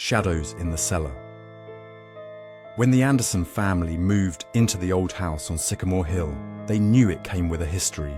Shadows in the Cellar. When the Anderson family moved into the old house on Sycamore Hill, they knew it came with a history.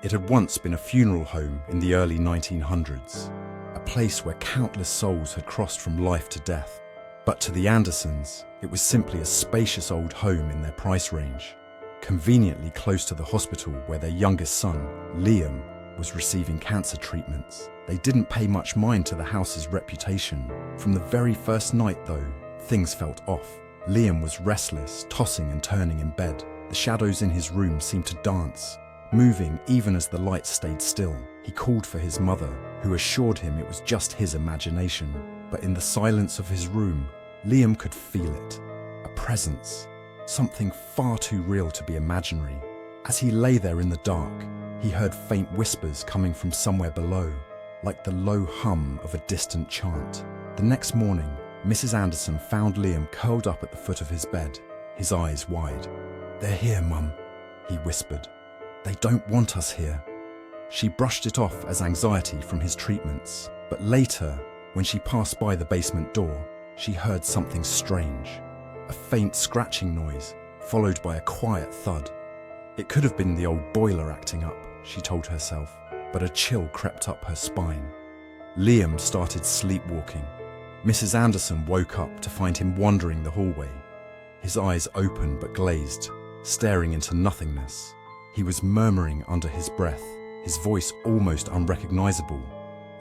It had once been a funeral home in the early 1900s, a place where countless souls had crossed from life to death. But to the Andersons, it was simply a spacious old home in their price range, conveniently close to the hospital where their youngest son, Liam, was receiving cancer treatments. They didn't pay much mind to the house's reputation. From the very first night, though, things felt off. Liam was restless, tossing and turning in bed. The shadows in his room seemed to dance, moving even as the lights stayed still. He called for his mother, who assured him it was just his imagination. But in the silence of his room, Liam could feel it. A presence, something far too real to be imaginary. As he lay there in the dark, he heard faint whispers coming from somewhere below, like the low hum of a distant chant. The next morning, Mrs. Anderson found Liam curled up at the foot of his bed, his eyes wide. "They're here, Mum," he whispered. "They don't want us here." She brushed it off as anxiety from his treatments, but later, when she passed by the basement door, she heard something strange. A faint scratching noise, followed by a quiet thud. It could have been the old boiler acting up, she told herself, but a chill crept up her spine. Liam started sleepwalking. Mrs. Anderson woke up to find him wandering the hallway, his eyes open but glazed, staring into nothingness. He was murmuring under his breath, his voice almost unrecognizable.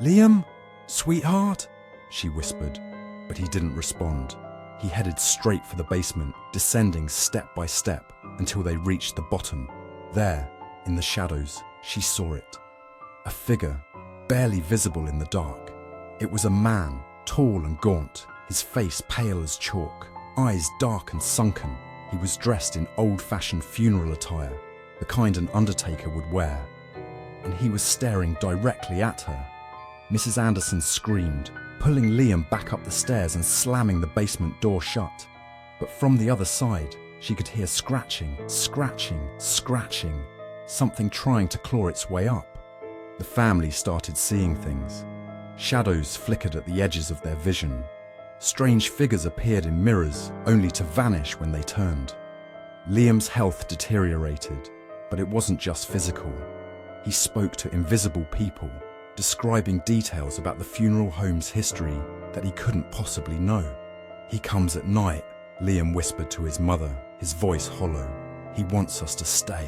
"Liam, sweetheart," she whispered, but he didn't respond. He headed straight for the basement, descending step by step until they reached the bottom. There, in the shadows, she saw it. A figure, barely visible in the dark. It was a man, tall and gaunt, his face pale as chalk, eyes dark and sunken. He was dressed in old-fashioned funeral attire, the kind an undertaker would wear, and he was staring directly at her. Mrs. Anderson screamed, pulling Liam back up the stairs and slamming the basement door shut. But from the other side, she could hear scratching, scratching, something trying to claw its way up. The family started seeing things. Shadows flickered at the edges of their vision. Strange figures appeared in mirrors, only to vanish when they turned. Liam's health deteriorated, but it wasn't just physical. He spoke to invisible people, describing details about the funeral home's history that he couldn't possibly know. "He comes at night," Liam whispered to his mother, his voice hollow. "He wants us to stay."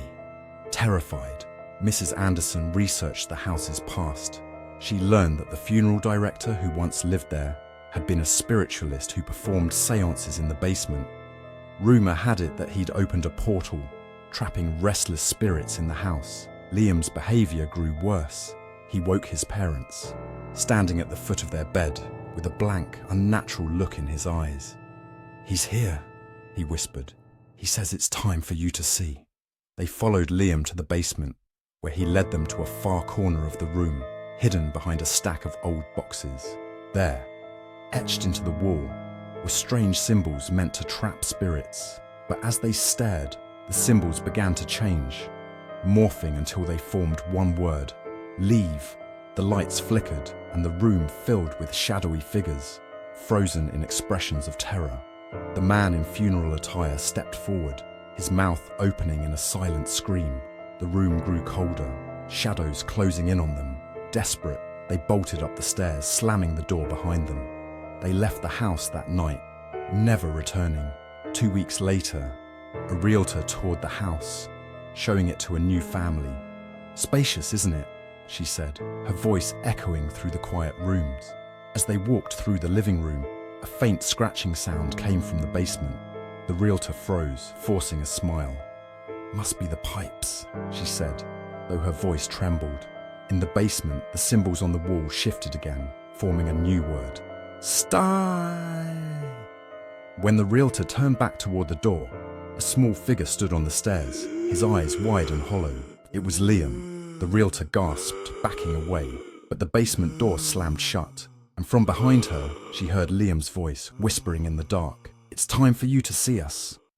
Terrified, Mrs. Anderson researched the house's past. She learned that the funeral director who once lived there had been a spiritualist who performed seances in the basement. Rumor had it that he'd opened a portal, trapping restless spirits in the house. Liam's behavior grew worse. He woke his parents, standing at the foot of their bed with a blank, unnatural look in his eyes. "He's here," he whispered. "He says it's time for you to see." They followed Liam to the basement, where he led them to a far corner of the room, hidden behind a stack of old boxes. There, etched into the wall, were strange symbols meant to trap spirits. But as they stared, the symbols began to change, morphing until they formed one word: leave. The lights flickered, and the room filled with shadowy figures, frozen in expressions of terror. The man in funeral attire stepped forward, his mouth opening in a silent scream. The room grew colder, shadows closing in on them. Desperate, they bolted up the stairs, slamming the door behind them. They left the house that night, never returning. 2 weeks later, a realtor toured the house, showing it to a new family. "Spacious, isn't it?" she said, her voice echoing through the quiet rooms. As they walked through the living room, a faint scratching sound came from the basement. The realtor froze, forcing a smile. "Must be the pipes," she said, though her voice trembled. In the basement, the symbols on the wall shifted again, forming a new word: "Stay." When the realtor turned back toward the door, a small figure stood on the stairs, his eyes wide and hollow. It was Liam. The realtor gasped, backing away, but the basement door slammed shut, and from behind her, she heard Liam's voice whispering in the dark. "It's time for you to see us."